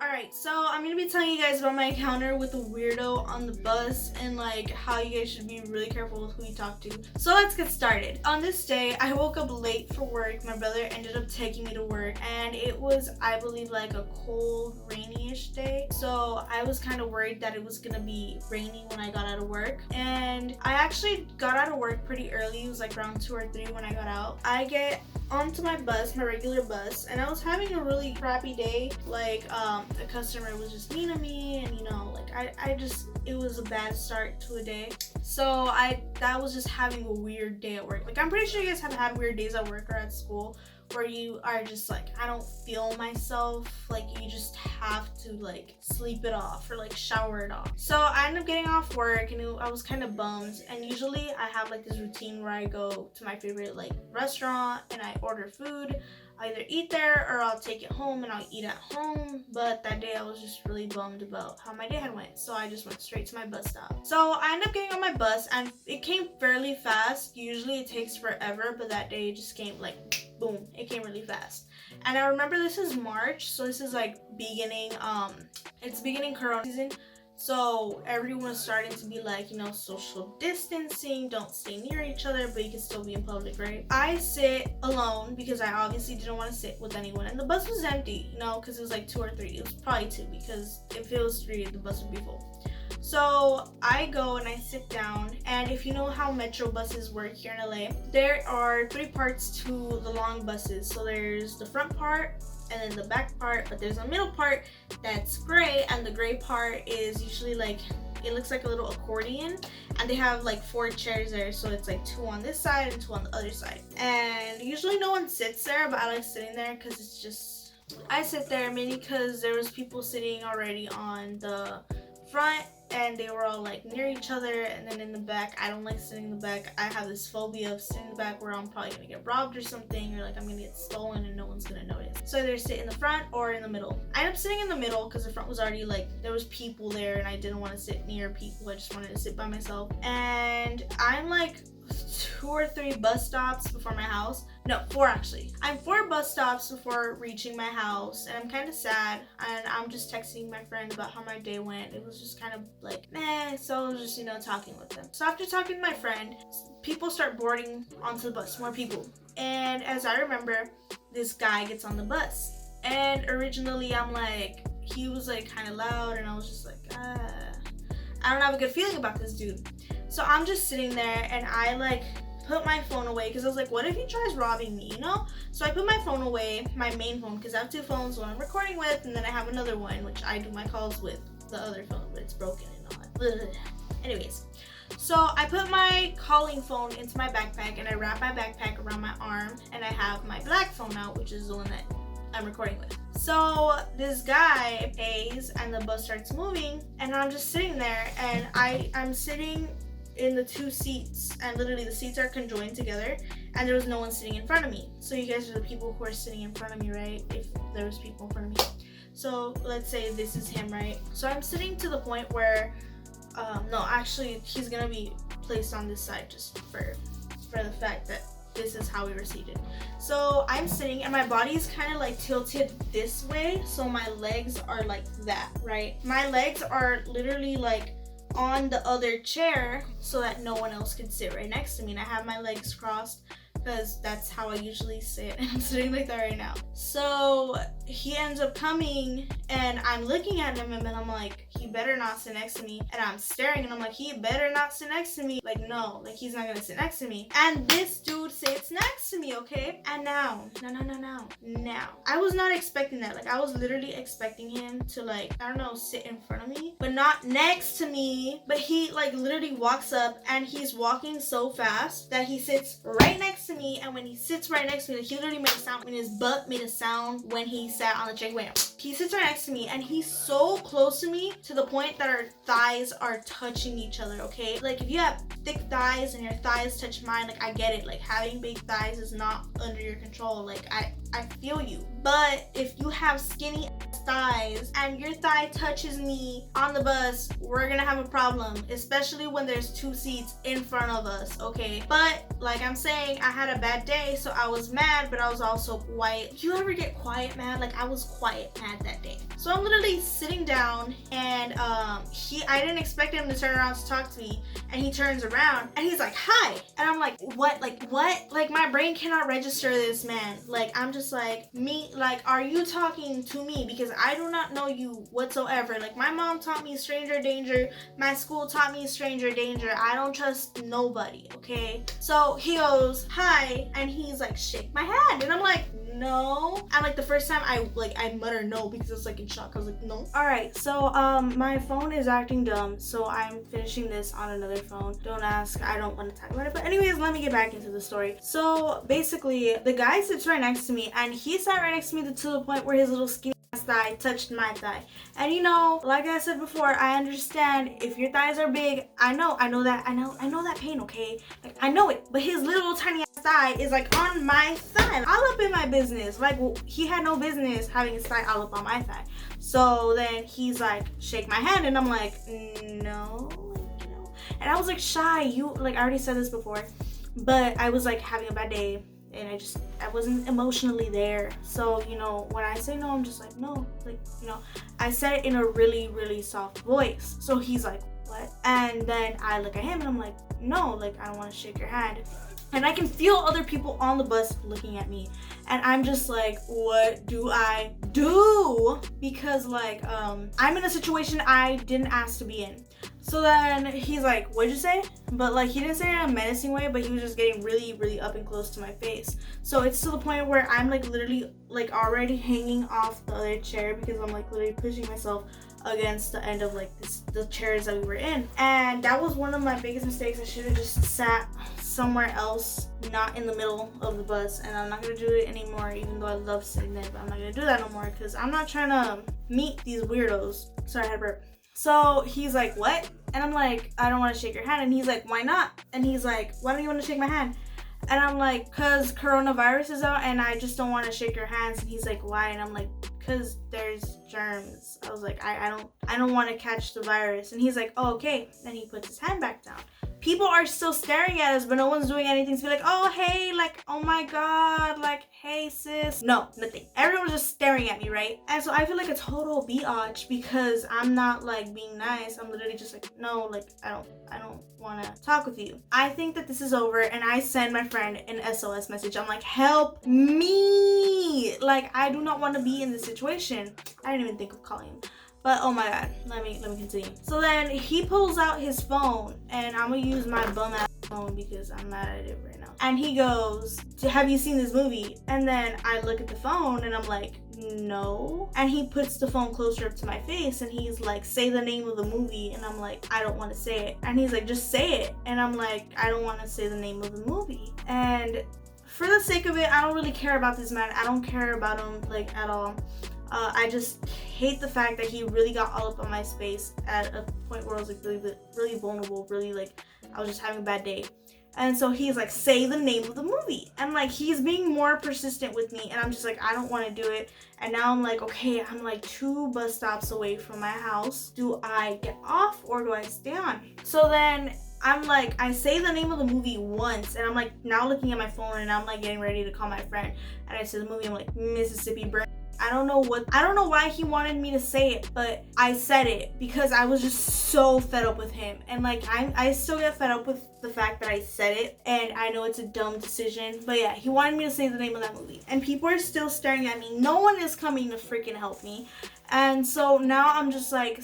Alright, so I'm gonna be telling you guys about my encounter with a weirdo on the bus and like how you guys should be really careful with who you talk to. So let's get started. On this day, I woke up late for work. My brother ended up taking me to work and it was, I believe, like a cold, rainy-ish day. So I was kind of worried that it was gonna be rainy when I got out of work. And I actually got out of work pretty early. It was like around 2 or 3 when I got out. I get onto my bus, my regular bus, and I was having a really crappy day. Like the customer was just mean to me, and you know, like it was a bad start to a day. So that was just having a weird day at work. Like I'm pretty sure you guys have had weird days at work or at school where you are just like, I don't feel myself, like you just have to like sleep it off or like shower it off. So I ended up getting off work and I was kind of bummed, and usually I have like this routine where I go to my favorite like restaurant and I order food. I either eat there or I'll take it home and I'll eat at home. But that day I was just really bummed about how my day had went, so I just went straight to my bus stop. So I ended up getting on my bus and it came fairly fast. Usually it takes forever, but that day it just came like boom, it came really fast. And I remember this is March, so this is like beginning it's beginning Corona season. So everyone was starting to be like, you know, social distancing, don't stay near each other, but you can still be in public, right? I sit alone because I obviously didn't want to sit with anyone, and the bus was empty, you know, because it was like 2 or 3. It was probably 2, because if it was 3, the bus would be full. So I go and I sit down, and if you know how metro buses work here in LA, there are 3 parts to the long buses. So there's the front part, and then the back part, but there's a middle part that's gray, and the gray part is usually like, it looks like a little accordion, and they have like 4 chairs there, so it's like 2 on this side and 2 on the other side. And usually no one sits there, but I like sitting there because it's just, I sit there mainly because there was people sitting already on the front and they were all like near each other, and then in the back, I don't like sitting in the back. I have this phobia of sitting in the back where I'm probably gonna get robbed or something, or like I'm gonna get stolen and no one's gonna notice. So either sit in the front or in the middle. I ended up sitting in the middle because the front was already like, there was people there and I didn't want to sit near people. I just wanted to sit by myself. And I'm like 2 or 3 bus stops before my house. No, 4 actually. I'm 4 bus stops before reaching my house, and I'm kind of sad, and I'm just texting my friend about how my day went. It was just kind of like, meh, so I was just, you know, talking with them. So after talking to my friend, people start boarding onto the bus, more people. And as I remember, this guy gets on the bus. And originally I'm like, he was like kind of loud, and I was just like, I don't have a good feeling about this dude. So I'm just sitting there and I like put my phone away because I was like, what if he tries robbing me, you know? So I put my phone away, my main phone, because I have 2 phones, one I'm recording with, and then I have another one which I do my calls with the other phone, but it's broken and all that. Ugh. Anyways, so I put my calling phone into my backpack and I wrap my backpack around my arm, and I have my black phone out, which is the one that I'm recording with. So this guy pays and the bus starts moving, and I'm just sitting there, and I'm sitting in the 2 seats, and literally the seats are conjoined together, and there was no one sitting in front of me. So you guys are the people who are sitting in front of me, right? If there was people in front of me. So let's say this is him, right? So I'm sitting to the point where no, actually he's gonna be placed on this side just for the fact that this is how we were seated. So I'm sitting and my body is kind of like tilted this way, so my legs are like that, right? My legs are literally like on the other chair so that no one else can sit right next to me, and I have my legs crossed because that's how I usually sit, and I'm sitting like that right now. So he ends up coming and I'm looking at him and I'm like, he better not sit next to me, and I'm staring and I'm like, he better not sit next to me. Like, no, like he's not gonna sit next to me. And this dude sits next to me, okay? And now I was not expecting that. Like I was literally expecting him to like, I don't know, sit in front of me, but not next to me. But he like literally walks up and he's walking so fast that he sits right next to me, and when he sits right next to me, like, he literally made a sound when his butt made a sound when he sat on the chair. He sits right next to me and he's so close to me to the point that our thighs are touching each other, okay? Like if you have thick thighs and your thighs touch mine, like I get it, like having big thighs is not under your control, like I feel you, but if you have skinny thighs and your thigh touches me on the bus, we're gonna have a problem, especially when there's 2 seats in front of us, okay? But like I'm saying, I had a bad day, so I was mad, but I was also quiet. You ever get quiet mad? Like, I was quiet mad that day. So I'm literally sitting down, and I didn't expect him to turn around to talk to me, and he turns around and he's like, hi, and I'm like, what? Like, what? Like, my brain cannot register this, man. Like, I'm just like, me, like, are you talking to me? Because I do not know you whatsoever. Like, my mom taught me stranger danger, my school taught me stranger danger. I don't trust nobody, okay? So he goes, hi, and he's like, shake my hand, and I'm like, no. And like the first time I mutter no because I was like in shock. I was like, no. All right, so my phone is acting dumb, so I'm finishing this on another phone. Don't ask, I don't want to talk about it. But anyways, let me get back into the story. So basically, the guy sits right next to me, and he sat right next to me to the point where his little skinny thigh touched my thigh. And you know, like I said before, I understand if your thighs are big. I know that pain, okay? Like, I know it. But his little tiny ass thigh is like on my thigh, all up in my business. Like, he had no business having his thigh all up on my thigh. So then he's like, shake my hand, and I'm like, no, like, no. And I was like, shy, you, like, I already said this before, but I was like having a bad day, and I wasn't emotionally there. So, you know, when I say no, I'm just like, no, like, you know, I said it in a really, really soft voice. So he's like, what? And then I look at him and I'm like, no, like, I don't want to shake your hand. And I can feel other people on the bus looking at me, and I'm just like, what do I do? Because like, I'm in a situation I didn't ask to be in. So then he's like, what'd you say? But like, he didn't say it in a menacing way, but he was just getting really, really up and close to my face. So it's to the point where I'm like literally like already hanging off the other chair because I'm like literally pushing myself against the end of like the chairs that we were in. And that was one of my biggest mistakes. I should have just sat somewhere else, not in the middle of the bus. And I'm not gonna do it anymore, even though I love sitting there, but I'm not gonna do that no more because I'm not trying to meet these weirdos. Sorry, I had a burp. So he's like, what? And I'm like, I don't want to shake your hand. And he's like, why not? And he's like, why don't you want to shake my hand? And I'm like, cause coronavirus is out and I just don't want to shake your hands. And he's like, why? And I'm like, cause there's germs. I was like, I don't want to catch the virus. And he's like, oh, okay. Then he puts his hand back down. People are still staring at us, but no one's doing anything to be like, oh, hey, like, oh my God, like, hey, sis. No, nothing. Everyone's just staring at me, right? And so I feel like a total biatch because I'm not like being nice. I'm literally just like, no, like, I don't want to talk with you. I think that this is over, and I send my friend an SOS message. I'm like, help me. Like, I do not want to be in this situation. I didn't even think of calling him. But oh my God, let me continue. So then he pulls out his phone, and I'm gonna use my bum ass phone because I'm mad at it right now. And he goes, have you seen this movie? And then I look at the phone and I'm like, no. And he puts the phone closer up to my face and he's like, say the name of the movie. And I'm like, I don't want to say it. And he's like, just say it. And I'm like, I don't want to say the name of the movie. And for the sake of it, I don't really care about this man. I don't care about him like at all. I just hate the fact that he really got all up on my space at a point where I was like really vulnerable, really like I was just having a bad day. And so he's like, say the name of the movie. And like, he's being more persistent with me. And I'm just like, I don't want to do it. And now I'm like, okay, I'm like 2 bus stops away from my house. Do I get off or do I stay on? So then I'm like, I say the name of the movie once. And I'm like now looking at my phone and I'm like getting ready to call my friend. And I say the movie, I'm like, Mississippi Burn. I don't know why he wanted me to say it, but I said it because I was just so fed up with him. And like, I still get fed up with the fact that I said it, and I know it's a dumb decision, but yeah, he wanted me to say the name of that movie. And people are still staring at me. No one is coming to freaking help me. And so now I'm just like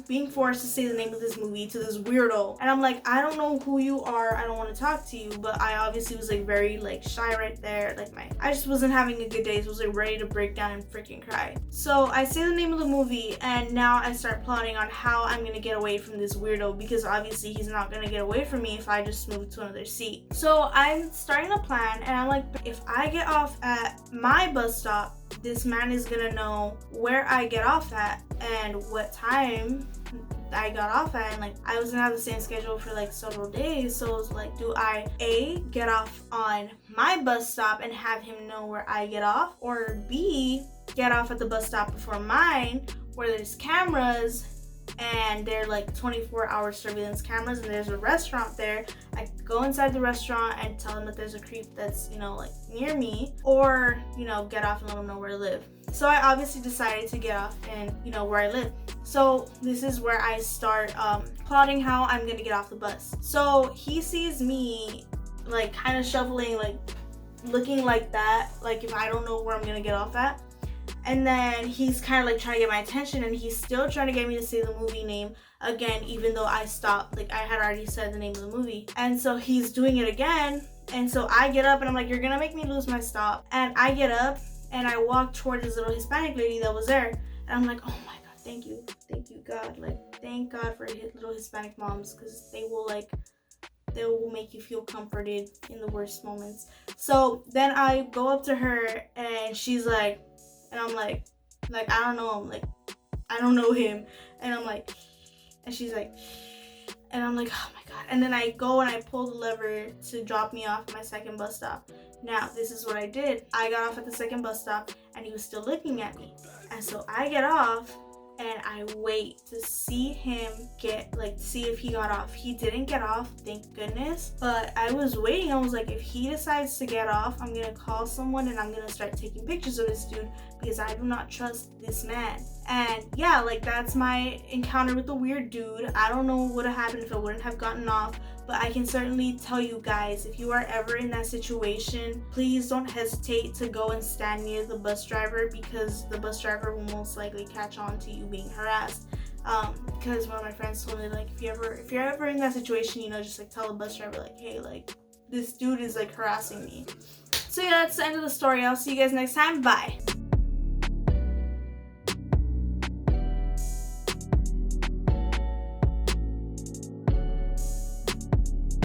being forced to say the name of this movie to this weirdo. And I'm like, I don't know who you are. I don't want to talk to you. But I obviously was like very like shy right there. Like I just wasn't having a good day. So I was like ready to break down and freaking cry. So I say the name of the movie, and now I start plotting on how I'm going to get away from this weirdo, because obviously he's not going to get away from me if I just move to another seat. So I'm starting a plan, and I'm like, if I get off at my bus stop, this man is gonna know where I get off at and what time I got off at, and like I was gonna have the same schedule for like several days. So it was like, do I A, get off on my bus stop and have him know where I get off, or B, get off at the bus stop before mine where there's cameras and they're like 24-hour surveillance cameras, and there's a restaurant there. I go inside the restaurant and tell them that there's a creep that's, you know, like near me, or, you know, get off and let them know where I live. So I obviously decided to get off and, you know, where I live. So this is where I start plotting how I'm gonna get off the bus. So he sees me like kind of shuffling, like looking like that, like if I don't know where I'm gonna get off at. And then he's kind of like trying to get my attention, and he's still trying to get me to say the movie name again, even though I stopped, like I had already said the name of the movie. And so he's doing it again, and so I get up and I'm like, you're gonna make me lose my stop. And I get up and I walk toward this little Hispanic lady that was there, and I'm like, oh my God, thank you God, like thank God for little Hispanic moms, because they will make you feel comforted in the worst moments. So then I go up to her and she's like, and I'm like I don't know him, like I don't know him, and I'm like, and she's like, and I'm like, oh my God. And then I go and I pull the lever to drop me off at my second bus stop. Now this is what I did. I got off at the second bus stop and he was still looking at me, and so I get off and I wait to see him see if he got off. He didn't get off, thank goodness. But I was waiting. I was like, if he decides to get off, I'm gonna call someone and I'm gonna start taking pictures of this dude, because I do not trust this man. And yeah, like that's my encounter with the weird dude. I don't know what would have happened if I wouldn't have gotten off, but I can certainly tell you guys, if you are ever in that situation, please don't hesitate to go and stand near the bus driver, because the bus driver will most likely catch on to you being harassed. Because one of my friends told me, like, if you're ever in that situation, you know, just like tell the bus driver, like, hey, like this dude is like harassing me. So yeah, that's the end of the story. I'll see you guys next time. Bye.